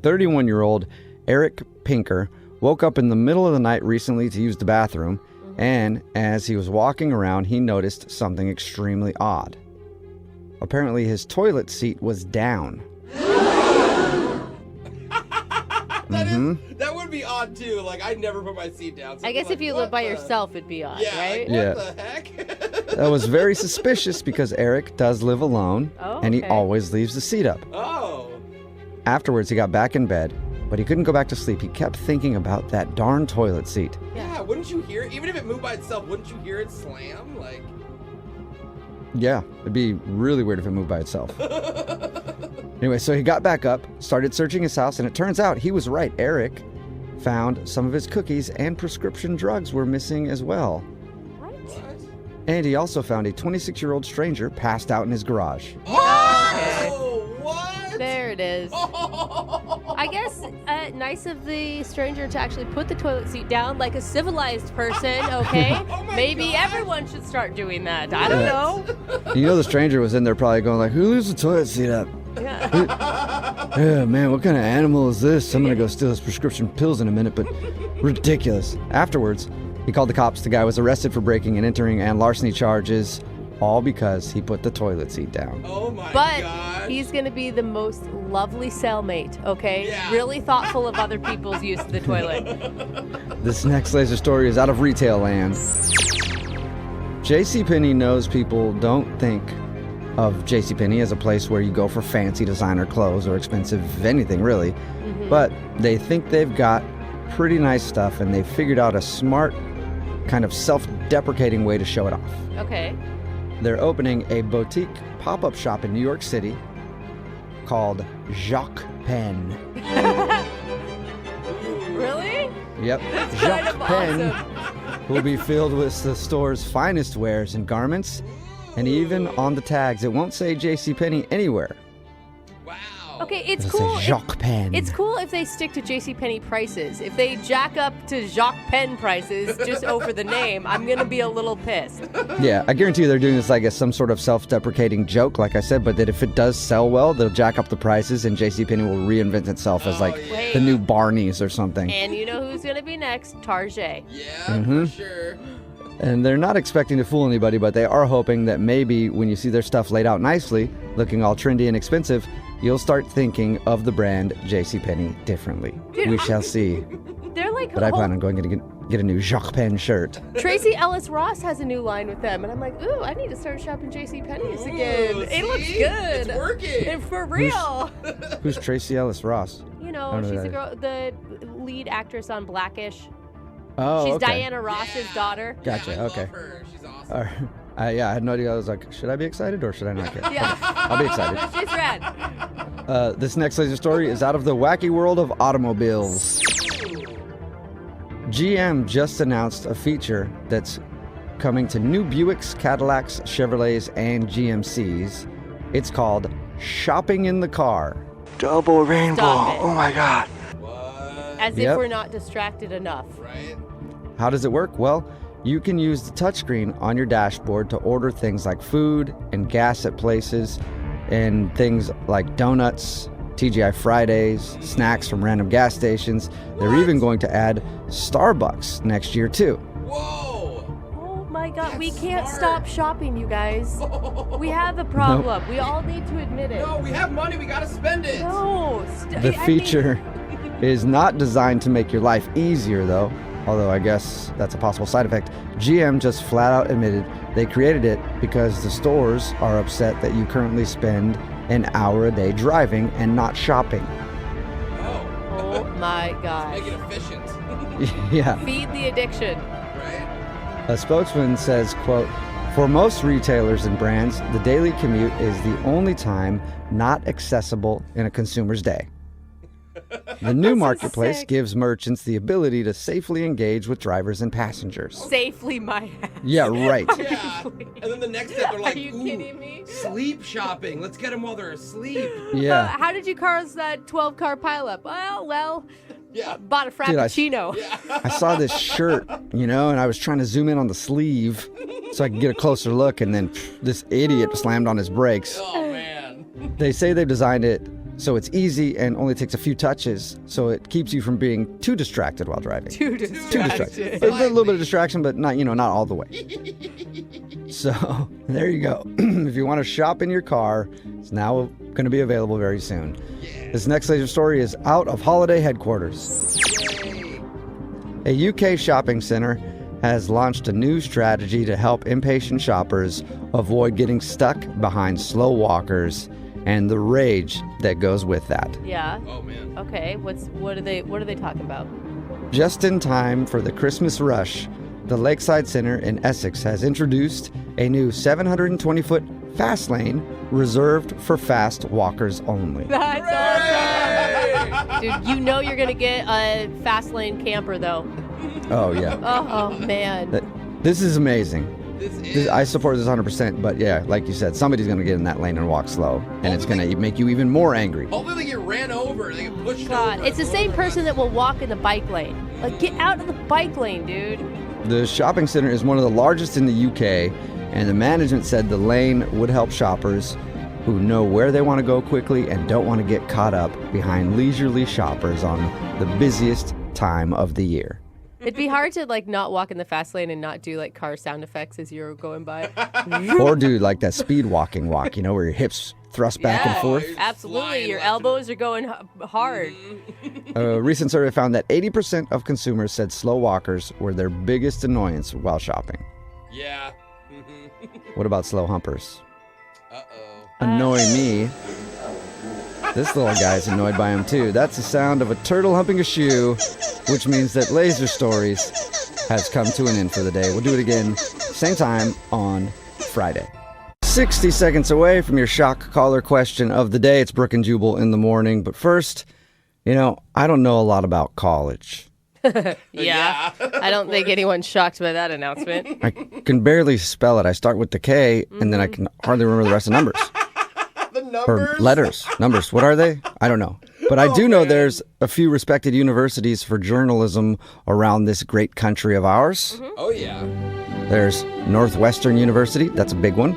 [SPEAKER 3] 31-year-old Eric Pinker woke up in the middle of the night recently to use the bathroom, and as he was walking around, he noticed something extremely odd. Apparently, his toilet seat was down.
[SPEAKER 5] That would be odd too. Like I never put my seat down. So
[SPEAKER 4] I guess if you live by yourself, it'd be odd, right?
[SPEAKER 3] Yeah.
[SPEAKER 5] What the heck?
[SPEAKER 3] That was very suspicious because Eric does live alone,
[SPEAKER 4] Oh,
[SPEAKER 3] and he
[SPEAKER 4] okay.
[SPEAKER 3] always leaves the seat up.
[SPEAKER 5] Oh.
[SPEAKER 3] Afterwards, he got back in bed, but he couldn't go back to sleep. He kept thinking about that darn toilet seat.
[SPEAKER 5] Yeah. Wouldn't you hear it? Even if it moved by itself, wouldn't you hear it slam? Like.
[SPEAKER 3] Yeah, it'd be really weird if it moved by itself. Anyway, so he got back up, started searching his house, and it turns out he was right. Eric found some of his cookies and prescription drugs were missing as well.
[SPEAKER 4] What?
[SPEAKER 3] And he also found a 26-year-old stranger passed out in his garage.
[SPEAKER 5] Oh, what?
[SPEAKER 4] There it is. I guess nice of the stranger to actually put the toilet seat down like a civilized person, okay?
[SPEAKER 5] Oh my
[SPEAKER 4] Maybe
[SPEAKER 5] God.
[SPEAKER 4] everyone should start doing that. I don't know.
[SPEAKER 3] You know the stranger was in there probably going like, who leaves the toilet seat up?
[SPEAKER 4] Yeah.
[SPEAKER 3] Yeah, man, what kind of animal is this? I'm gonna go steal his prescription pills in a minute, but ridiculous. Afterwards, he called the cops. The guy was arrested for breaking and entering and larceny charges, all because he put the toilet seat down.
[SPEAKER 5] Oh my
[SPEAKER 4] But
[SPEAKER 5] gosh.
[SPEAKER 4] he's going to be the most lovely cellmate, okay?
[SPEAKER 5] Yeah.
[SPEAKER 4] Really thoughtful of other people's use of the toilet.
[SPEAKER 3] This next laser story is out of retail land. JCPenney knows people don't think of JCPenney as a place where you go for fancy designer clothes or expensive anything, really. But they think they've got pretty nice stuff, and they've figured out a smart, kind of self-deprecating way to show it off.
[SPEAKER 4] Okay.
[SPEAKER 3] They're opening a boutique pop-up shop in New York City called Jacques Pen.
[SPEAKER 4] Really?
[SPEAKER 3] Yep.
[SPEAKER 4] Kind
[SPEAKER 3] Jacques
[SPEAKER 4] of
[SPEAKER 3] Pen
[SPEAKER 4] awesome.
[SPEAKER 3] will be filled with the store's finest wares and garments. And even on the tags, it won't say JCPenney anywhere.
[SPEAKER 5] Wow.
[SPEAKER 4] Okay, it's
[SPEAKER 3] It'll
[SPEAKER 4] cool.
[SPEAKER 3] say Jacques Pen.
[SPEAKER 4] It's cool if they stick to JCPenney prices. If they jack up to Jacques Pen prices just over the name, I'm going to be a little pissed.
[SPEAKER 3] Yeah, I guarantee you they're doing this like as some sort of self-deprecating joke, like I said, but that if it does sell well, they'll jack up the prices and JCPenney will reinvent itself as like
[SPEAKER 4] yeah.
[SPEAKER 3] the new Barney's or something.
[SPEAKER 4] And you know who's going to be next? Target.
[SPEAKER 5] Yeah, for sure.
[SPEAKER 3] And they're not expecting to fool anybody, but they are hoping that maybe when you see their stuff laid out nicely, looking all trendy and expensive, you'll start thinking of the brand JCPenney differently.
[SPEAKER 4] Dude,
[SPEAKER 3] We shall see.
[SPEAKER 4] They're like,
[SPEAKER 3] But I plan on going to get a new Jacques Pen shirt.
[SPEAKER 4] Tracy Ellis Ross has a new line with them, and I'm like, ooh, I need to start shopping JCPenney's again.
[SPEAKER 5] Ooh,
[SPEAKER 4] It looks
[SPEAKER 5] see?
[SPEAKER 4] good.
[SPEAKER 5] It's working.
[SPEAKER 4] And for real.
[SPEAKER 3] Who's Tracy Ellis Ross?
[SPEAKER 4] You
[SPEAKER 3] I
[SPEAKER 4] know,
[SPEAKER 3] don't know
[SPEAKER 4] she's
[SPEAKER 3] who
[SPEAKER 4] the
[SPEAKER 3] that
[SPEAKER 4] girl, the lead actress on Blackish.
[SPEAKER 3] Oh,
[SPEAKER 4] She's
[SPEAKER 3] okay.
[SPEAKER 4] Diana Ross's daughter.
[SPEAKER 3] Gotcha,
[SPEAKER 5] Yeah, I
[SPEAKER 3] okay.
[SPEAKER 5] love her. She's awesome.
[SPEAKER 3] All right. Yeah, I had no idea. I was like, should I be excited or should I not care?
[SPEAKER 4] Yeah.
[SPEAKER 3] I'll be excited.
[SPEAKER 4] She's rad.
[SPEAKER 3] This next laser story is out of the wacky world of automobiles. GM just announced a feature that's coming to new Buicks, Cadillacs, Chevrolets, and GMCs. It's called Shopping in the Car.
[SPEAKER 9] Double rainbow.
[SPEAKER 4] Stop it.
[SPEAKER 9] Oh my God.
[SPEAKER 5] What?
[SPEAKER 4] As
[SPEAKER 3] Yep.
[SPEAKER 4] if we're not distracted enough.
[SPEAKER 5] Right?
[SPEAKER 3] How does it work? Well, you can use the touchscreen on your dashboard to order things like food and gas at places, and things like donuts, TGI Fridays, snacks from random gas stations. They're even going to add Starbucks next year too.
[SPEAKER 5] Whoa.
[SPEAKER 4] Oh my God, we
[SPEAKER 5] That's
[SPEAKER 4] can't
[SPEAKER 5] smart.
[SPEAKER 4] stop shopping, you guys. We have a problem. We all need to admit it.
[SPEAKER 5] No, we have money. We gotta spend it.
[SPEAKER 4] No.
[SPEAKER 3] The feature is not designed to make your life easier though, although I guess that's a possible side effect. GM just flat out admitted they created it because the stores are upset that you currently spend an hour a day driving and not shopping.
[SPEAKER 5] Oh.
[SPEAKER 4] Oh my gosh.
[SPEAKER 5] Make it efficient.
[SPEAKER 3] Yeah.
[SPEAKER 4] Feed the addiction.
[SPEAKER 5] Right.
[SPEAKER 3] A spokesman says, quote, "For most retailers and brands, the daily commute is the only time not accessible in a consumer's day. The new marketplace gives merchants the ability to safely engage with drivers and passengers."
[SPEAKER 4] Safely, my ass.
[SPEAKER 3] Yeah, right.
[SPEAKER 5] Yeah. And then the next step, they're like,
[SPEAKER 4] Are you kidding me?
[SPEAKER 5] sleep shopping. Let's get them while they're asleep.
[SPEAKER 3] Yeah.
[SPEAKER 4] How did you cause that 12-car pileup? Well,
[SPEAKER 5] Yeah.
[SPEAKER 4] bought a frappuccino.
[SPEAKER 3] I saw this shirt, and I was trying to zoom in on the sleeve so I could get a closer look, and then this idiot slammed on his brakes.
[SPEAKER 5] Oh, man.
[SPEAKER 3] They say they've designed it so it's easy and only takes a few touches, so it keeps you from being too distracted while driving.
[SPEAKER 4] Too
[SPEAKER 3] Too
[SPEAKER 4] distracted.
[SPEAKER 3] distracted. A little bit of distraction, but not all the way. So there you go. If you want to shop in your car, it's now going to be available very soon. This next laser story is out of holiday headquarters. A UK shopping center has launched a new strategy to help impatient shoppers avoid getting stuck behind slow walkers and the rage that goes with that.
[SPEAKER 4] Yeah.
[SPEAKER 5] Oh, man.
[SPEAKER 4] Okay. What are they talking about?
[SPEAKER 3] Just in time for the Christmas rush, the Lakeside Center in Essex has introduced a new 720-foot fast lane reserved for fast walkers only.
[SPEAKER 4] That's awesome. Dude, you're going to get a fast lane camper, though.
[SPEAKER 3] Oh, yeah.
[SPEAKER 4] Oh, man.
[SPEAKER 3] This is amazing.
[SPEAKER 5] This is.
[SPEAKER 3] I support this 100%, but yeah, like you said, somebody's going to get in that lane and walk slow, and it's going to make you even more angry.
[SPEAKER 5] Hopefully they get ran over. They get pushed
[SPEAKER 4] God,
[SPEAKER 5] over.
[SPEAKER 4] it's the same person that will walk in the bike lane. Like, get out of the bike lane, dude.
[SPEAKER 3] The shopping center is one of the largest in the UK, and the management said the lane would help shoppers who know where they want to go quickly and don't want to get caught up behind leisurely shoppers on the busiest time of the year.
[SPEAKER 4] It'd be hard to, not walk in the fast lane and not do, car sound effects as you're going by.
[SPEAKER 3] Or do like that speed walking walk, where your hips thrust back and forth.
[SPEAKER 4] Absolutely.
[SPEAKER 5] Flying
[SPEAKER 4] Your
[SPEAKER 5] left and
[SPEAKER 4] elbows are going hard.
[SPEAKER 3] A recent survey found that 80% of consumers said slow walkers were their biggest annoyance while shopping.
[SPEAKER 5] Yeah.
[SPEAKER 3] What about slow humpers?
[SPEAKER 5] Uh-oh.
[SPEAKER 3] Annoying me. This little guy's annoyed by him too. That's the sound of a turtle humping a shoe, which means that Laser Stories has come to an end for the day. We'll do it again, same time on Friday. 60 seconds away from your shock collar question of the day. It's Brooke and Jubal in the morning. But first, I don't know a lot about college.
[SPEAKER 4] Yeah. I don't think anyone's shocked by that announcement.
[SPEAKER 3] I can barely spell it. I start with the K, and then I can hardly remember the rest of the numbers.
[SPEAKER 5] The numbers?
[SPEAKER 3] Or letters. Numbers. What are they? I don't know. But I do know there's a few respected universities for journalism around this great country of ours.
[SPEAKER 5] Oh, yeah.
[SPEAKER 3] There's Northwestern University. That's a big one.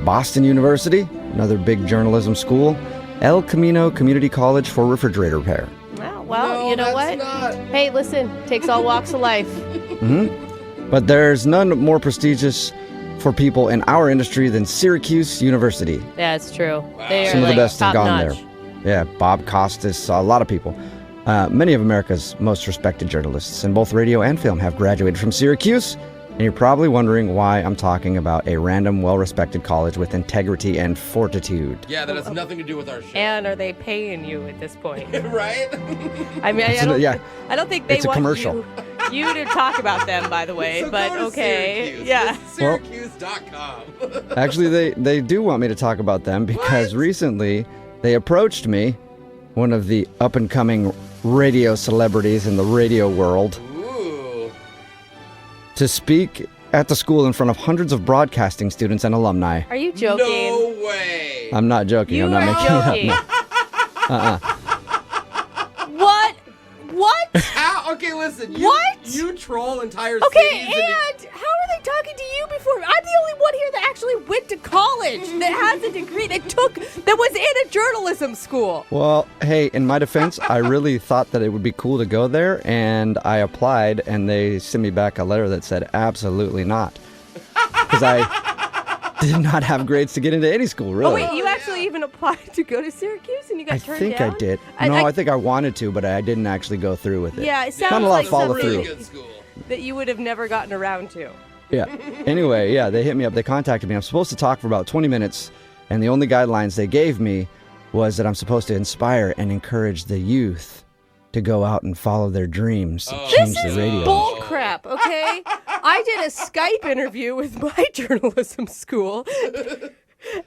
[SPEAKER 3] Boston University, another big journalism school. El Camino Community College for refrigerator repair.
[SPEAKER 4] Oh, well,
[SPEAKER 5] No,
[SPEAKER 4] you know
[SPEAKER 5] that's
[SPEAKER 4] what?
[SPEAKER 5] not.
[SPEAKER 4] Hey, listen, takes all walks of life.
[SPEAKER 3] But there's none more prestigious for people in our industry than Syracuse University.
[SPEAKER 4] Yeah, it's true. They are
[SPEAKER 3] Some of the best have
[SPEAKER 4] top
[SPEAKER 3] gone
[SPEAKER 4] notch.
[SPEAKER 3] there. Yeah, Bob Costas, a lot of people. Many of America's most respected journalists in both radio and film have graduated from Syracuse. And you're probably wondering why I'm talking about a random, well-respected college with integrity and fortitude.
[SPEAKER 5] Yeah, that has nothing to do with our show.
[SPEAKER 4] And are they paying you at this point?
[SPEAKER 5] Right?
[SPEAKER 4] I mean,
[SPEAKER 3] Yeah.
[SPEAKER 4] I don't think they
[SPEAKER 3] It's a
[SPEAKER 4] want
[SPEAKER 3] commercial.
[SPEAKER 4] you to talk about them, by the way.
[SPEAKER 5] So
[SPEAKER 4] but
[SPEAKER 5] go to
[SPEAKER 4] okay,
[SPEAKER 5] Syracuse.
[SPEAKER 4] yeah.
[SPEAKER 5] It's Syracuse.com.
[SPEAKER 3] Actually, they do want me to talk about them because recently they approached me, one of the up-and-coming radio celebrities in the radio world,
[SPEAKER 5] Ooh.
[SPEAKER 3] to speak at the school in front of hundreds of broadcasting students and alumni.
[SPEAKER 4] Are you joking?
[SPEAKER 5] No way.
[SPEAKER 3] I'm not joking.
[SPEAKER 4] You
[SPEAKER 3] I'm not
[SPEAKER 4] are
[SPEAKER 3] making
[SPEAKER 4] joking.
[SPEAKER 3] it up.
[SPEAKER 4] What? What?
[SPEAKER 5] Ow, okay, listen.
[SPEAKER 4] What?
[SPEAKER 5] You troll entire
[SPEAKER 4] Okay,
[SPEAKER 5] cities.
[SPEAKER 4] and how are they talking to you before? I'm the only one here that actually went to college, that has a degree, that was in a journalism school.
[SPEAKER 3] Well, hey, in my defense, I really thought that it would be cool to go there, and I applied, and they sent me back a letter that said absolutely not. Because I did not have grades to get into any school, really.
[SPEAKER 4] Oh, wait, you actually even applied to go to Syracuse and you got
[SPEAKER 3] I
[SPEAKER 4] turned
[SPEAKER 3] think
[SPEAKER 4] down?
[SPEAKER 3] I did. No, I think I wanted to, but I didn't actually go through with it.
[SPEAKER 4] Yeah, it sounds
[SPEAKER 3] Not a lot
[SPEAKER 4] like
[SPEAKER 3] of follow
[SPEAKER 4] something
[SPEAKER 5] Really
[SPEAKER 3] through.
[SPEAKER 5] good school.
[SPEAKER 4] that you would have never gotten around to.
[SPEAKER 3] Yeah. Anyway, yeah, they hit me up. They contacted me. I'm supposed to talk for about 20 minutes, and the only guidelines they gave me was that I'm supposed to inspire and encourage the youth to go out and follow their dreams to change
[SPEAKER 4] This
[SPEAKER 3] the
[SPEAKER 4] is
[SPEAKER 3] radio.
[SPEAKER 4] bull crap, okay? I did a Skype interview with my journalism school.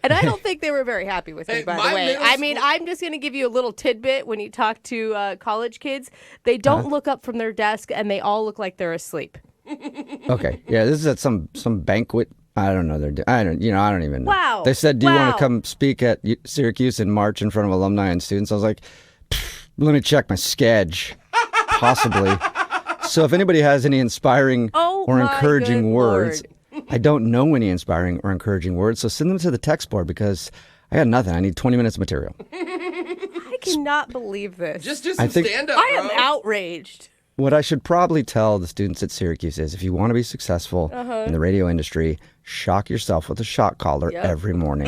[SPEAKER 4] And I don't think they were very happy with me, by the way. I mean, I'm just going to give you a little tidbit when you talk to college kids. They don't look up from their desk, and they all look like they're asleep.
[SPEAKER 3] Okay. Yeah, this is at some banquet. I don't know. I don't even know.
[SPEAKER 4] Wow.
[SPEAKER 3] They said, do you want to come speak at Syracuse in March in front of alumni and students? I was like, let me check my sketch. Possibly. So if anybody has any inspiring or encouraging words, I don't know any inspiring or encouraging words, so send them to the text board because I got nothing. I need 20 minutes of material.
[SPEAKER 4] I cannot believe this.
[SPEAKER 5] Just do some stand-up,
[SPEAKER 4] I am outraged.
[SPEAKER 3] What I should probably tell the students at Syracuse is if you want to be successful in the radio industry, shock yourself with a shot collar every morning.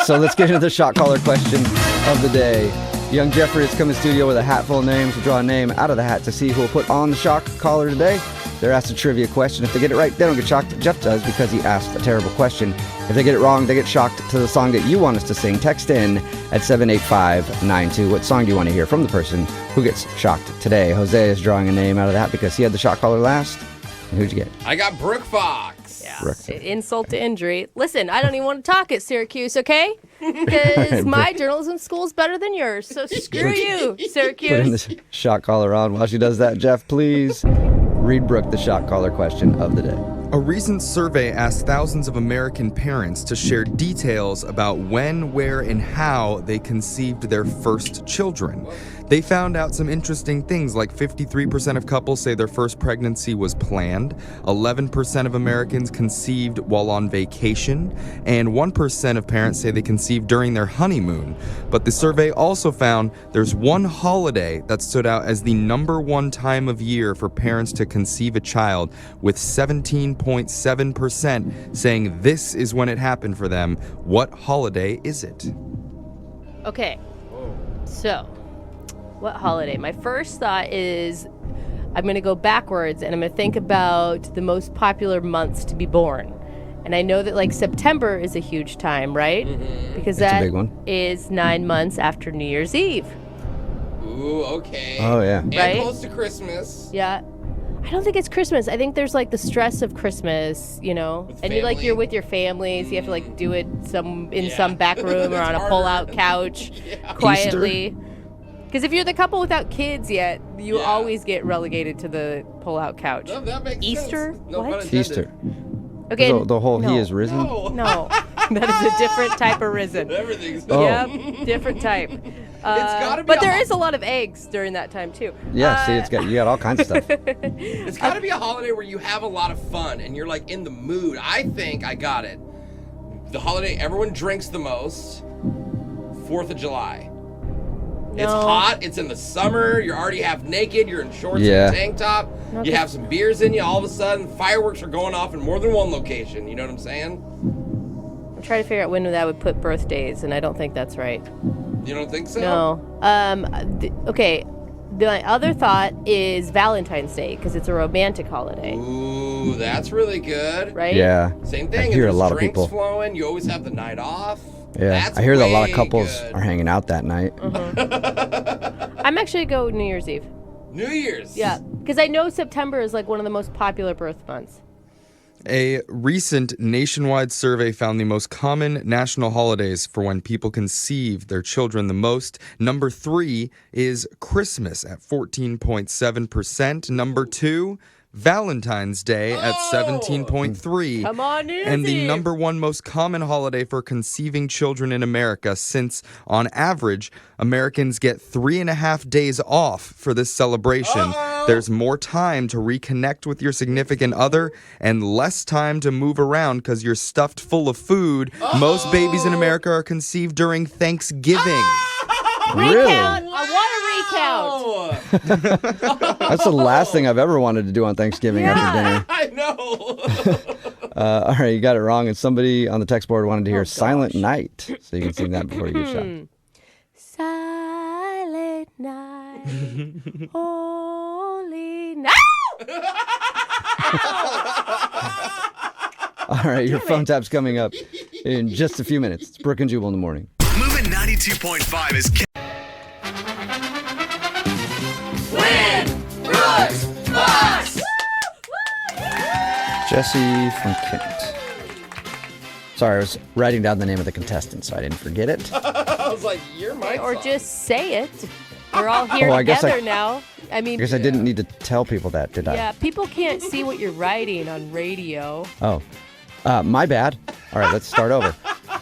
[SPEAKER 3] So let's get into the shot collar question of the day. Young Jeffrey has come in studio with a hat full of names. We'll draw a name out of the hat to see who will put on the shock collar today. They're asked a trivia question. If they get it right, they don't get shocked. Jeff does because he asked a terrible question. If they get it wrong, they get shocked to the song that you want us to sing. Text in at 78592. What song do you want to hear from the person who gets shocked today? Jose is drawing a name out of that because he had the shock collar last. And who'd you get?
[SPEAKER 5] I got Brooke Fox.
[SPEAKER 4] Yeah. Insult to injury. Listen, I don't even want to talk at Syracuse, okay? Because my journalism school's better than yours. So screw you, Syracuse.
[SPEAKER 3] Put in the shock collar on. While she does that, Jeff, please read Brooke the shock collar question of the day.
[SPEAKER 9] A recent survey asked thousands of American parents to share details about when, where, and how they conceived their first children. They found out some interesting things, like 53% of couples say their first pregnancy was planned, 11% of Americans conceived while on vacation, and 1% of parents say they conceived during their honeymoon. But the survey also found there's one holiday that stood out as the #1 time of year for parents to conceive a child, with 17.7% saying this is when it happened for them. What holiday is it?
[SPEAKER 4] Okay, so what holiday? My first thought is I'm going to go backwards and I'm going to think about the most popular months to be born. And I know that like September is a huge time, right?
[SPEAKER 5] Mm-hmm.
[SPEAKER 4] Because
[SPEAKER 3] It's a
[SPEAKER 4] that
[SPEAKER 3] big one.
[SPEAKER 4] is 9 months after New Year's Eve.
[SPEAKER 5] Ooh, okay.
[SPEAKER 3] Oh, yeah.
[SPEAKER 5] And
[SPEAKER 4] Right?
[SPEAKER 5] close to Christmas.
[SPEAKER 4] Yeah. I don't think it's Christmas. I think there's like the stress of Christmas, you know,
[SPEAKER 5] With
[SPEAKER 4] and
[SPEAKER 5] family.
[SPEAKER 4] you're with your families. You have to like do it in
[SPEAKER 5] Yeah.
[SPEAKER 4] some back room or on a
[SPEAKER 5] It's
[SPEAKER 4] pull-out
[SPEAKER 5] harder.
[SPEAKER 4] couch,
[SPEAKER 5] Yeah.
[SPEAKER 4] quietly. Because if you're the couple without kids yet, you
[SPEAKER 5] Yeah.
[SPEAKER 4] always get relegated to the pull-out couch.
[SPEAKER 5] No, that makes
[SPEAKER 4] Easter?
[SPEAKER 5] sense. No
[SPEAKER 4] What?
[SPEAKER 5] pun intended.
[SPEAKER 3] Easter.
[SPEAKER 4] Okay.
[SPEAKER 3] The whole
[SPEAKER 4] no.
[SPEAKER 3] he is risen?
[SPEAKER 4] No, that is a different type of risen.
[SPEAKER 5] Everything's
[SPEAKER 3] Oh.
[SPEAKER 4] Yep, different type.
[SPEAKER 5] gotta be
[SPEAKER 4] but
[SPEAKER 5] a
[SPEAKER 4] there
[SPEAKER 5] ho-
[SPEAKER 4] is a lot of eggs during that time too.
[SPEAKER 3] Yeah, see, you got all kinds of stuff.
[SPEAKER 5] It's got to be a holiday where you have a lot of fun and you're like in the mood. I think I got it. The holiday everyone drinks the most, 4th of July. It's
[SPEAKER 4] No.
[SPEAKER 5] hot. It's in the summer. You're already half naked. You're in shorts
[SPEAKER 3] Yeah.
[SPEAKER 5] and a tank top.
[SPEAKER 4] No,
[SPEAKER 5] You have some beers in you. All of a sudden, fireworks are going off in more than one location. You know what I'm saying?
[SPEAKER 4] I'm trying to figure out when that would put birthdays, and I don't think that's right.
[SPEAKER 5] You don't think so?
[SPEAKER 4] No. Okay. The other thought is Valentine's Day because it's a romantic holiday,
[SPEAKER 5] Ooh, that's really good.
[SPEAKER 4] right?
[SPEAKER 3] Yeah.
[SPEAKER 5] Same
[SPEAKER 3] I
[SPEAKER 5] thing.
[SPEAKER 3] hear a
[SPEAKER 5] There's
[SPEAKER 3] lot of
[SPEAKER 5] drinks
[SPEAKER 3] people.
[SPEAKER 5] flowing. You always have the night off.
[SPEAKER 3] Yeah.
[SPEAKER 5] That's
[SPEAKER 3] I hear that a lot of
[SPEAKER 5] way
[SPEAKER 3] couples
[SPEAKER 5] good.
[SPEAKER 3] are hanging out that night.
[SPEAKER 4] I'm actually go New Year's Eve.
[SPEAKER 5] New Year's.
[SPEAKER 4] Yeah, because I know September is like one of the most popular birth months.
[SPEAKER 9] A recent nationwide survey found the most common national holidays for when people conceive their children the most. Number 3 is Christmas at 14.7%. Number 2, Valentine's Day at 17.3%.
[SPEAKER 4] Come on, New
[SPEAKER 9] And the
[SPEAKER 4] Year's Eve.
[SPEAKER 9] number 1 most common holiday for conceiving children in America, since on average, Americans get 3.5 days off for this celebration. There's more time to reconnect with your significant other and less time to move around because you're stuffed full of food. Most babies in America are conceived during Thanksgiving.
[SPEAKER 4] Recount. I want to recount.
[SPEAKER 3] That's the last thing I've ever wanted to do on Thanksgiving after dinner.
[SPEAKER 5] I know.
[SPEAKER 3] All right, you got it wrong. And somebody on the text board wanted to hear
[SPEAKER 4] Oh,
[SPEAKER 3] Silent
[SPEAKER 4] gosh.
[SPEAKER 3] Night. So you can sing that before you get shot.
[SPEAKER 4] Silent night, holy night.
[SPEAKER 3] All right, your phone tap's coming up in just a few minutes. It's Brooke and Jubal in the morning.
[SPEAKER 2] Moving 92.5 is
[SPEAKER 3] Jesse from Kent. Sorry, I was writing down the name of the contestant, so I didn't forget it.
[SPEAKER 5] I was like, you're my
[SPEAKER 4] Or
[SPEAKER 5] son.
[SPEAKER 4] just say it. We're all here
[SPEAKER 3] I guess
[SPEAKER 4] together now. I
[SPEAKER 3] I
[SPEAKER 4] mean,
[SPEAKER 3] guess I didn't need to tell people that, did I?
[SPEAKER 4] yeah, people can't see what you're writing on radio.
[SPEAKER 3] Oh, my bad. All right, let's start over.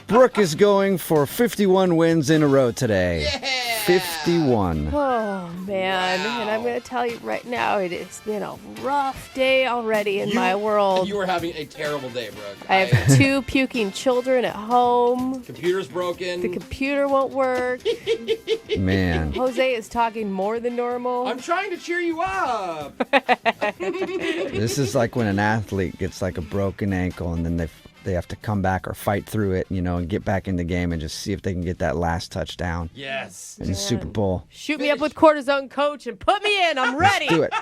[SPEAKER 3] Brooke is going for 51 wins in a row today.
[SPEAKER 5] Yeah.
[SPEAKER 3] 51.
[SPEAKER 4] Oh, man.
[SPEAKER 5] Wow.
[SPEAKER 4] And I'm going to tell you right now, it has been a rough day already in my world.
[SPEAKER 5] You were having a terrible day, Brooke.
[SPEAKER 4] I have 2 puking children at home.
[SPEAKER 5] Computer's broken.
[SPEAKER 4] The computer won't work.
[SPEAKER 3] Man.
[SPEAKER 4] Jose is talking more than normal.
[SPEAKER 5] I'm trying to cheer you up.
[SPEAKER 3] This is like when an athlete gets like a broken ankle and then they have to come back or fight through it, and get back in the game and just see if they can get that last touchdown
[SPEAKER 5] Yes.
[SPEAKER 3] in the Super Bowl.
[SPEAKER 4] Shoot me up with cortisone, coach, and put me in. I'm ready.
[SPEAKER 3] Do it.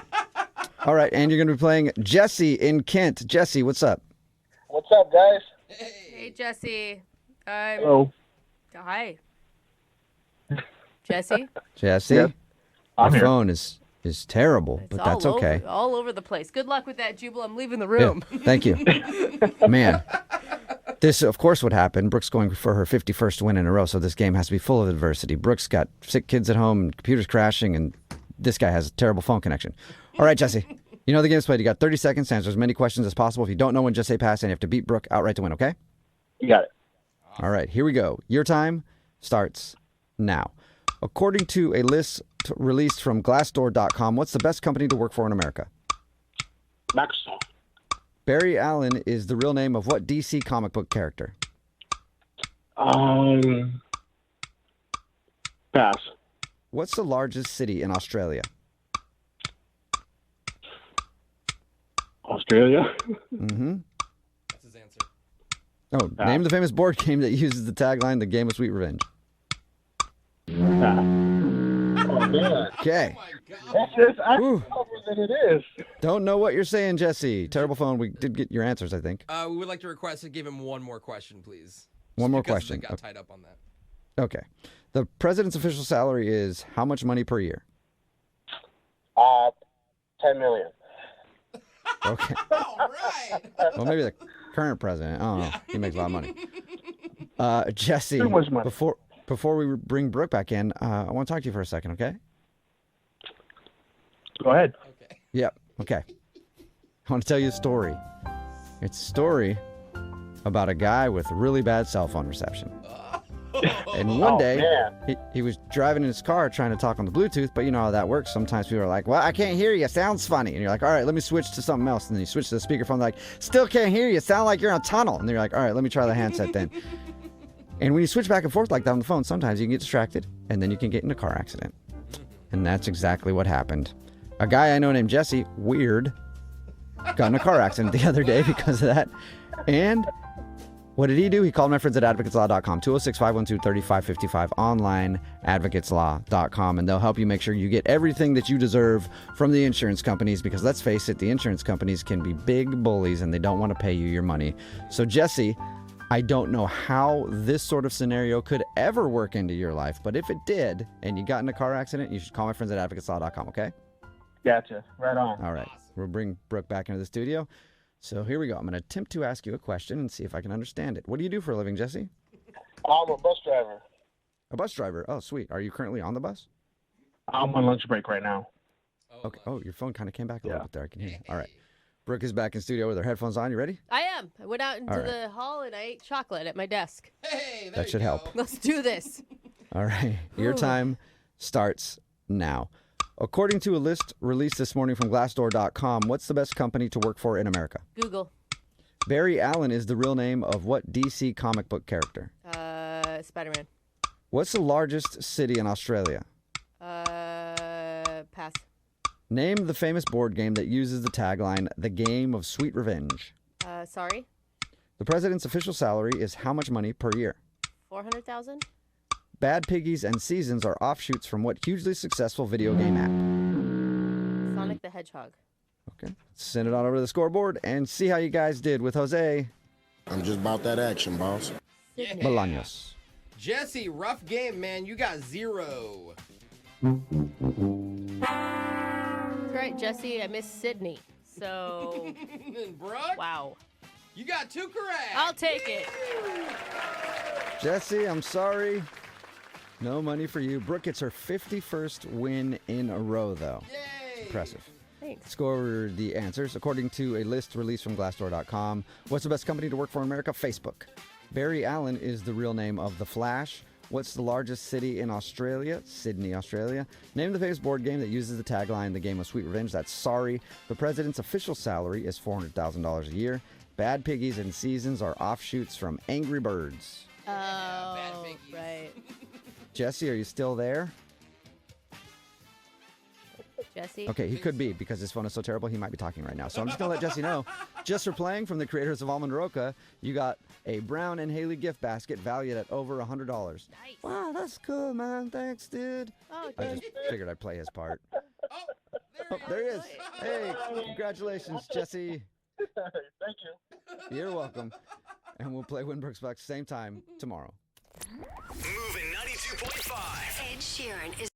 [SPEAKER 3] All right, and you're going to be playing Jesse in Kent. Jesse, what's up?
[SPEAKER 10] What's up, guys?
[SPEAKER 4] Hey, Jesse.
[SPEAKER 10] Hello.
[SPEAKER 4] Hi. Jesse?
[SPEAKER 3] Jesse?
[SPEAKER 10] Yes, I'm
[SPEAKER 3] Your
[SPEAKER 10] here.
[SPEAKER 3] phone is terrible, but that's
[SPEAKER 4] all
[SPEAKER 3] okay.
[SPEAKER 4] Over, all over the place. Good luck with that, Jubal. I'm leaving the room.
[SPEAKER 3] Yeah, thank you. Man, this, of course, would happen. Brooke's going for her 51st win in a row, so this game has to be full of adversity. Brooke's got sick kids at home, and computers crashing, and this guy has a terrible phone connection. All right, Jesse, you know the game's played. You got 30 seconds to answer as many questions as possible. If you don't know when, just say pass, and you have to beat Brooke outright to win, okay?
[SPEAKER 10] You got it.
[SPEAKER 3] All right, here we go. Your time starts now. According to a list released from Glassdoor.com, what's the best company to work for in America?
[SPEAKER 10] Microsoft.
[SPEAKER 3] Barry Allen is the real name of what DC comic book character?
[SPEAKER 10] Pass.
[SPEAKER 3] What's the largest city in Australia?
[SPEAKER 10] Australia.
[SPEAKER 3] Mm-hmm.
[SPEAKER 5] That's his answer.
[SPEAKER 3] Oh, name the famous board game that uses the tagline, "The Game of Sweet Revenge."
[SPEAKER 10] Pass. Oh, man.
[SPEAKER 3] Okay.
[SPEAKER 5] Oh, my God.
[SPEAKER 10] That's just, I
[SPEAKER 3] Ooh.
[SPEAKER 10] know than it is.
[SPEAKER 3] Don't know what you're saying, Jesse. Terrible phone. We did get your answers, I think.
[SPEAKER 5] We would like to request to give him one more question, please.
[SPEAKER 3] One more
[SPEAKER 5] Because
[SPEAKER 3] question.
[SPEAKER 5] I got tied up on that.
[SPEAKER 3] Okay. The president's official salary is how much money per year?
[SPEAKER 10] 10 million.
[SPEAKER 3] Okay.
[SPEAKER 5] All right.
[SPEAKER 3] Well, maybe the current president. I don't know. He makes a lot of money. Jesse,
[SPEAKER 10] Too much money.
[SPEAKER 3] before we bring Brooke back in, I want to talk to you for a second, okay?
[SPEAKER 10] Go ahead.
[SPEAKER 5] Okay.
[SPEAKER 3] Yep. Okay. I want to tell you a story. It's a story about a guy with really bad cell phone reception. And one day, he was driving in his car trying to talk on the Bluetooth, but you know how that works. Sometimes people are like, well, I can't hear you. It sounds funny. And you're like, all right, let me switch to something else. And then you switch to the speakerphone, like, still can't hear you. Sound like you're in a tunnel. And then you're like, all right, let me try the handset then. And when you switch back and forth like that on the phone, sometimes you can get distracted, and then you can get in a car accident. And that's exactly what happened. A guy I know named Jesse, weird, got in a car accident the other day because of that. And what did he do? He called my friends at advocateslaw.com, 206-512-3555, online, advocateslaw.com, and they'll help you make sure you get everything that you deserve from the insurance companies, because let's face it, the insurance companies can be big bullies and they don't want to pay you your money. So Jesse, I don't know how this sort of scenario could ever work into your life, but if it did, and you got in a car accident, you should call my friends at advocateslaw.com, okay?
[SPEAKER 10] Gotcha. Right on.
[SPEAKER 3] All right. We'll bring Brooke back into the studio. So here we go. I'm going to attempt to ask you a question and see if I can understand it. What do you do for a living, Jesse?
[SPEAKER 10] I'm a bus driver.
[SPEAKER 3] A bus driver. Oh, sweet. Are you currently on the bus?
[SPEAKER 10] I'm on lunch break right now.
[SPEAKER 3] Okay. Oh, your phone kind of came back a little bit there. I can hear you. All right. Brooke is back in studio with her headphones on. You ready?
[SPEAKER 4] I am. I went out into
[SPEAKER 3] All right.
[SPEAKER 4] the hall and I ate chocolate at my desk.
[SPEAKER 5] Hey, there
[SPEAKER 3] That should
[SPEAKER 5] you
[SPEAKER 3] help.
[SPEAKER 5] go.
[SPEAKER 4] Let's do this.
[SPEAKER 3] All right. Your time starts now. According to a list released this morning from Glassdoor.com, what's the best company to work for in America?
[SPEAKER 4] Google.
[SPEAKER 3] Barry Allen is the real name of what DC comic book character?
[SPEAKER 4] Spider-Man.
[SPEAKER 3] What's the largest city in Australia?
[SPEAKER 4] Pass.
[SPEAKER 3] Name the famous board game that uses the tagline, "The Game of Sweet Revenge."
[SPEAKER 4] Sorry.
[SPEAKER 3] The president's official salary is how much money per year?
[SPEAKER 4] 400,000.
[SPEAKER 3] Bad Piggies and Seasons are offshoots from what hugely successful video game app?
[SPEAKER 4] Sonic the Hedgehog.
[SPEAKER 3] Okay. Send it on over to the scoreboard and see how you guys did with Jose
[SPEAKER 11] I'm just about that action, boss.
[SPEAKER 5] Yeah.
[SPEAKER 3] Bolaños.
[SPEAKER 5] Jesse, rough game, man. You got 0.
[SPEAKER 4] That's right, Jesse. I miss Sydney. So,
[SPEAKER 5] Brooke,
[SPEAKER 4] wow.
[SPEAKER 5] you got 2 correct.
[SPEAKER 4] I'll take it.
[SPEAKER 3] Jesse, I'm sorry. No money for you. Brooke gets her 51st win in a row, though.
[SPEAKER 5] Yay.
[SPEAKER 3] Impressive.
[SPEAKER 4] Thanks.
[SPEAKER 3] Let's go over the answers. According to a list released from Glassdoor.com, what's the best company to work for in America? Facebook. Barry Allen is the real name of The Flash. What's the largest city in Australia? Sydney, Australia. Name the famous board game that uses the tagline, The Game of Sweet Revenge. That's Sorry. The president's official salary is $400,000 a year. Bad Piggies and Seasons are offshoots from Angry Birds.
[SPEAKER 4] Oh, right.
[SPEAKER 3] Jesse, are you still there?
[SPEAKER 4] Jesse?
[SPEAKER 3] Okay, he could be because his phone is so terrible he might be talking right now. So I'm just going to let Jesse know. Just for playing from the creators of Almond Roca, you got a Brown and Haley gift basket valued at over $100.
[SPEAKER 4] Nice.
[SPEAKER 3] Wow, that's cool, man. Thanks, dude.
[SPEAKER 4] Oh,
[SPEAKER 3] I just figured I'd play his part.
[SPEAKER 5] Oh,
[SPEAKER 3] There he is. Hey, congratulations, Jesse.
[SPEAKER 10] Thank you.
[SPEAKER 3] You're welcome. And we'll play Winbrook's Bucks same time tomorrow.
[SPEAKER 2] Moving 92.5.
[SPEAKER 8] Ed Sheeran is